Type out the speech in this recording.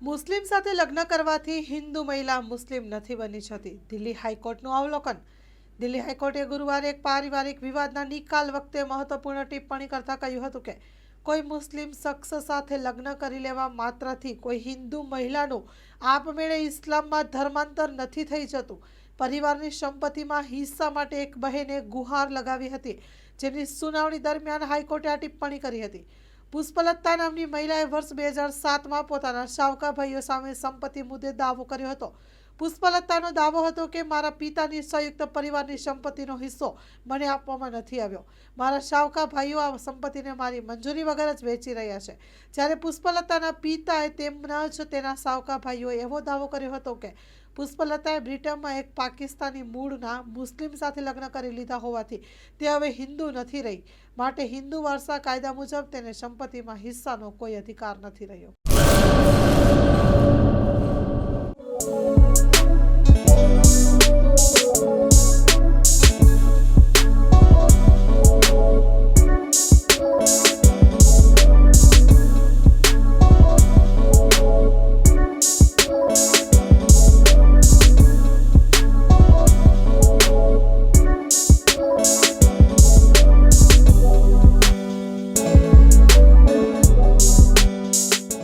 મુસ્લિમ સાથે લગ્ન કરવાથી હિન્દુ મહિલા મુસ્લિમ નથી બની જતી. દિલ્હી હાઈકોર્ટનું અવલોકન. દિલ્હી હાઈકોર્ટે ગુરુવારે એક પારિવારિક વિવાદના નિકાલ વખતે મહત્વપૂર્ણ ટિપ્પણી કરતા કહ્યું હતું કે કોઈ મુસ્લિમ શખ્સ સાથે લગ્ન કરી લેવા માત્રથી કોઈ હિન્દુ મહિલાનું આપમેળે ઇસ્લામમાં ધર્માંતર નથી થઈ જતું. પરિવારની સંપત્તિમાં હિસ્સા માટે એક બહેને ગુહાર લગાવી હતી, જેની સુનાવણી દરમિયાન હાઈકોર્ટે આ ટિપ્પણી કરી હતી. પુષ્પલતા નામની મહિલાએ વર્ષ 2007માં પોતાના સાવકા ભાઈઓ સામે સંપત્તિ મુદ્દે દાવો કર્યો હતો. પુષ્પલતાનો દાવો હતો કે મારા પિતાની સંયુક્ત પરિવારની સંપત્તિનો હિસ્સો મને આપવામાં નથી આવ્યો. મારા સાવકા ભાઈઓ આ સંપત્તિને મારી મંજૂરી વગર જ વેચી રહ્યા છે. જ્યારે પુષ્પલતાના પિતાએ તેમના જ તેના સાવકા ભાઈઓએ એવો દાવો કર્યો હતો કે પુષ્પલતાએ બ્રિટનમાં એક પાકિસ્તાની મૂળના મુસ્લિમ સાથે લગ્ન કરી લીધા હોવાથી તે હવે હિન્દુ નથી રહી, માટે હિન્દુ વારસા કાયદા મુજબ તેને સંપત્તિમાં હિસ્સાનો કોઈ અધિકાર નથી રહ્યો.